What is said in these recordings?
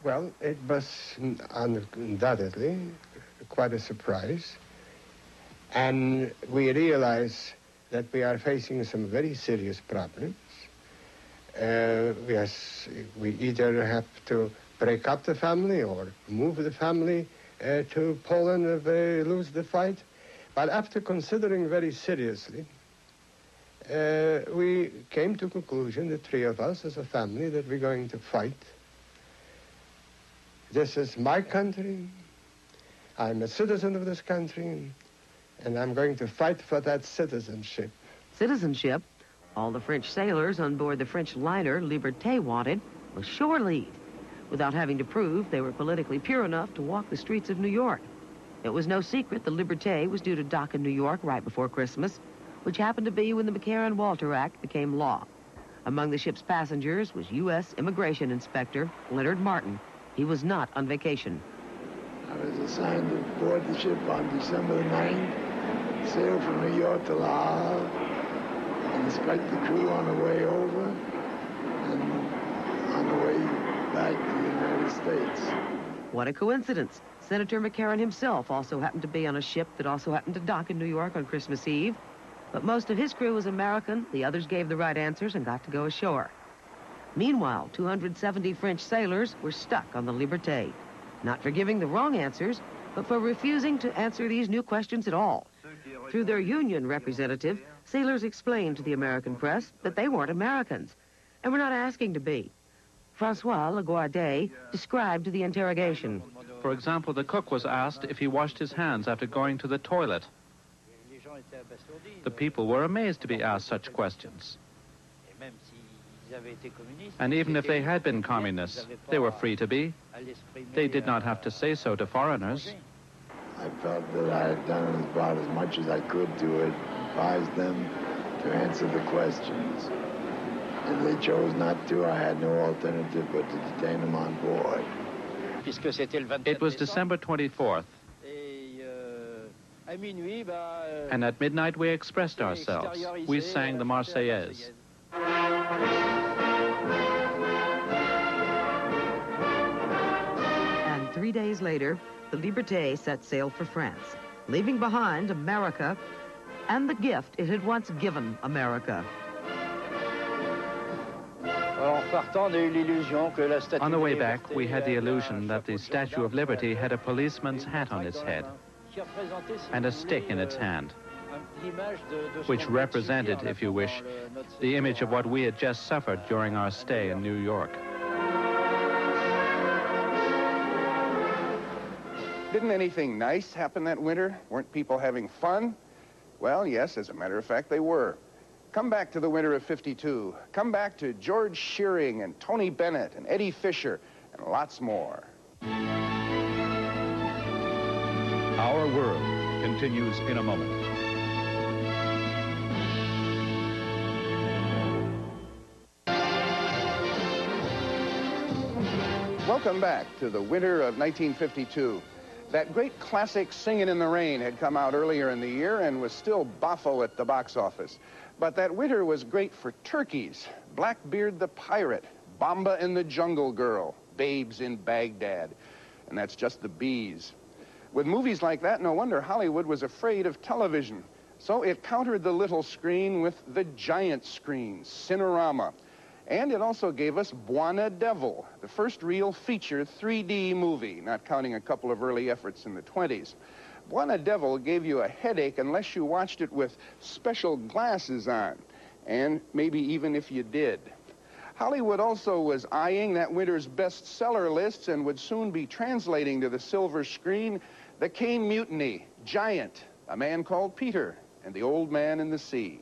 Well, it was undoubtedly quite a surprise. And we realize that we are facing some very serious problems. We either have to break up the family or move the family to Poland if they lose the fight. But after considering very seriously, we came to conclusion, the three of us as a family, that we're going to fight. This is my country. I'm a citizen of this country, and I'm going to fight for that citizenship. Citizenship, all the French sailors on board the French liner Liberté wanted, was shore leave, without having to prove they were politically pure enough to walk the streets of New York. It was no secret the Liberté was due to dock in New York right before Christmas, which happened to be when the McCarran-Walter Act became law. Among the ship's passengers was U.S. Immigration Inspector Leonard Martin. He was not on vacation. I was assigned to board the ship on December the 9th, sailed from New York to Le Havre, and inspect the crew on the way over and on the way back to the United States. What a coincidence. Senator McCarran himself also happened to be on a ship that also happened to dock in New York on Christmas Eve. But most of his crew was American. The others gave the right answers and got to go ashore. Meanwhile, 270 French sailors were stuck on the Liberté, not for giving the wrong answers, but for refusing to answer these new questions at all. Through their union representative, sailors explained to the American press that they weren't Americans and were not asking to be. François Laguardia described the interrogation. For example, the cook was asked if he washed his hands after going to the toilet. The people were amazed to be asked such questions. And even if they had been communists, they were free to be. They did not have to say so to foreigners. I felt that I had done about as much as I could to advise them to answer the questions. If they chose not to, I had no alternative but to detain them on board. It was December 24th. And at midnight we expressed ourselves. We sang the Marseillaise. And 3 days later, the Liberté set sail for France, leaving behind America and the gift it had once given America. On the way back, we had the illusion that the Statue of Liberty had a policeman's hat on its head and a stick in its hand, which represented, if you wish, the image of what we had just suffered during our stay in New York. Didn't anything nice happen that winter? Weren't people having fun? Well, yes, as a matter of fact, they were. Come back to the winter of '52. Come back to George Shearing and Tony Bennett and Eddie Fisher and lots more. Our World continues in a moment. Welcome back to the winter of 1952. That great classic Singin' in the Rain had come out earlier in the year and was still boffo at the box office. But that winter was great for turkeys. Blackbeard the Pirate, Bomba and the Jungle Girl, Babes in Baghdad. And that's just the bees. With movies like that, no wonder Hollywood was afraid of television. So it countered the little screen with the giant screen, Cinerama. And it also gave us Buona Devil, the first real feature 3D movie, not counting a couple of early efforts in the 20s. Buona Devil gave you a headache unless you watched it with special glasses on, and maybe even if you did. Hollywood also was eyeing that winter's bestseller lists and would soon be translating to the silver screen The Caine Mutiny, Giant, A Man Called Peter, and The Old Man in the Sea.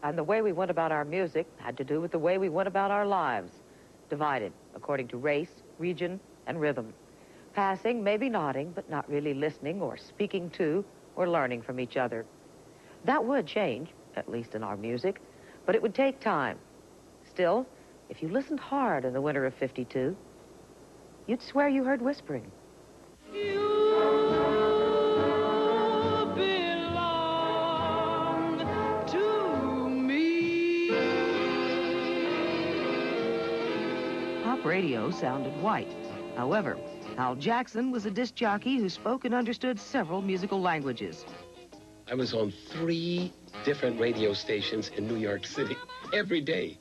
And the way we went about our music had to do with the way we went about our lives, divided according to race, region, and rhythm. Passing, maybe nodding, but not really listening or speaking to or learning from each other. That would change, at least in our music, but it would take time. Still, if you listened hard in the winter of '52, you'd swear you heard whispering. You belong to me. Pop radio sounded white. However, Hal Jackson was a disc jockey who spoke and understood several musical languages. I was on 3 different radio stations in New York City every day.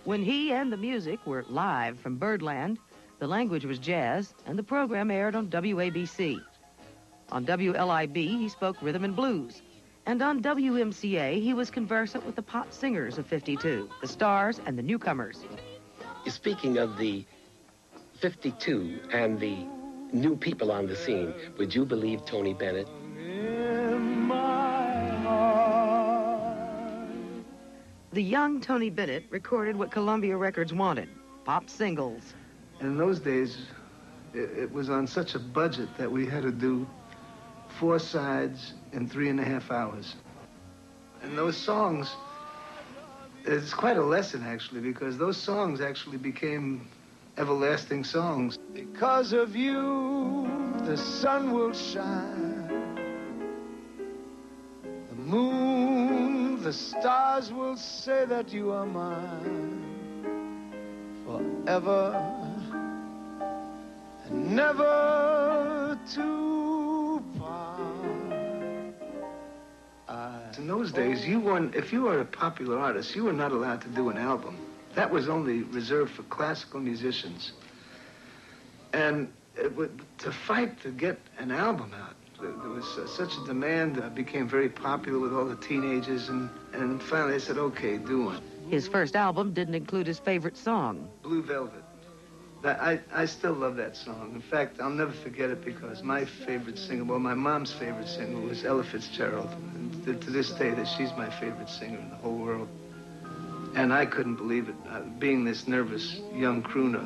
When he and the music were live from Birdland, the language was jazz, and the program aired on WABC. On WLIB, he spoke rhythm and blues. And on WMCA, he was conversant with the pop singers of '52, the stars and the newcomers. Speaking of the 52 and the new people on the scene, would you believe Tony Bennett? The young Tony Bennett recorded what Columbia Records wanted, pop singles. In those days, it was on such a budget that we had to do 4 sides in 3.5 hours. And those songs, it's quite a lesson, actually, because those songs actually became everlasting songs. Because of you, the sun will shine. The moon, the stars will say that you are mine. Forever and never to part. In those days, if you were a popular artist, you were not allowed to do an album. That was only reserved for classical musicians. And to fight to get an album out, there was such a demand that became very popular with all the teenagers, and finally they said, okay, do one. His first album didn't include his favorite song. Blue Velvet. I still love that song. In fact, I'll never forget it because my favorite singer, well, my mom's favorite singer was Ella Fitzgerald. And to this day, that she's my favorite singer in the whole world. And I couldn't believe it. Being this nervous young crooner,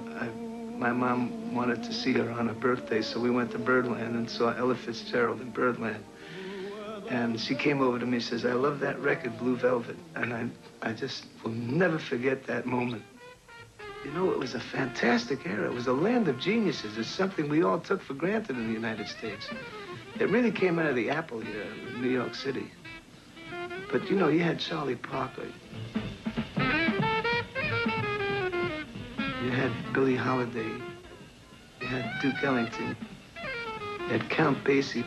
my mom wanted to see her on her birthday, so we went to Birdland and saw Ella Fitzgerald in Birdland. And she came over to me and says, I love that record, Blue Velvet. And I just will never forget that moment. You know, it was a fantastic era. It was a land of geniuses. It's something we all took for granted in the United States. It really came out of the apple here in New York City. But, you know, you had Charlie Parker. You had Billie Holiday. You had Duke Ellington. You had Count Basie.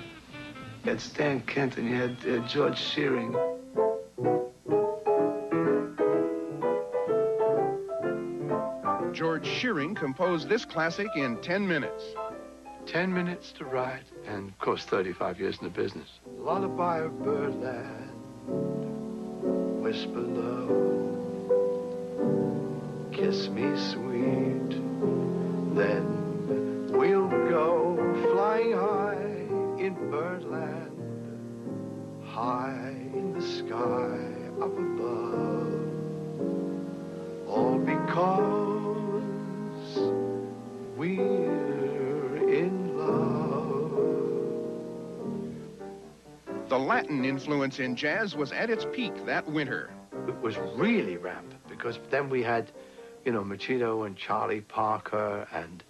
You had Stan Kenton. You had George Shearing. George Shearing composed this classic in 10 minutes. 10 minutes to write, and of course 35 years in the business. Lullaby of Birdland, whisper low, kiss me sweet, then we'll go flying high in Birdland, high in the sky up above, all because we're in love. The Latin influence in jazz was at its peak that winter. It was really rampant because then we had, you know, Machito and Charlie Parker, and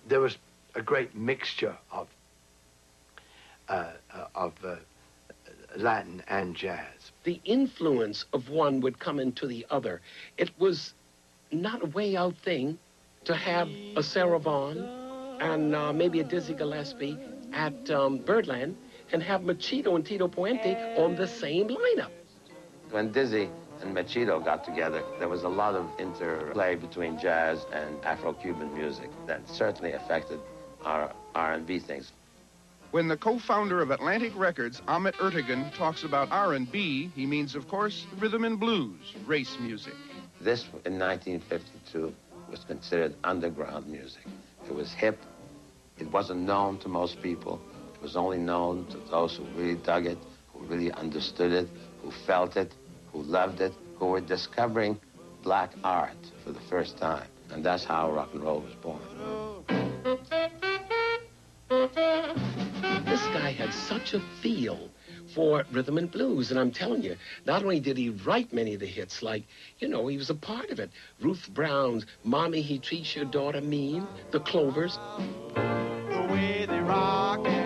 there was a great mixture of Latin and jazz. The influence of one would come into the other. It was not a way out thing to have a Sarah Vaughan and maybe a Dizzy Gillespie at Birdland and have Machito and Tito Puente on the same lineup. When Dizzy and Machito got together, there was a lot of interplay between jazz and Afro-Cuban music that certainly affected our R&B things. When the co-founder of Atlantic Records, Ahmet Ertegun, talks about R&B, he means, of course, rhythm and blues, race music. This, in 1952, was considered underground music. It was hip. It wasn't known to most people. It was only known to those who really dug it, who really understood it, who felt it, who loved it, who were discovering black art for the first time. And that's how rock and roll was born. This guy had such a feel for rhythm and blues, and I'm telling you, not only did he write many of the hits, like, you know, he was a part of it. Ruth Brown's Mommy, He Treats Your Daughter Mean, The Clovers. The way they rock and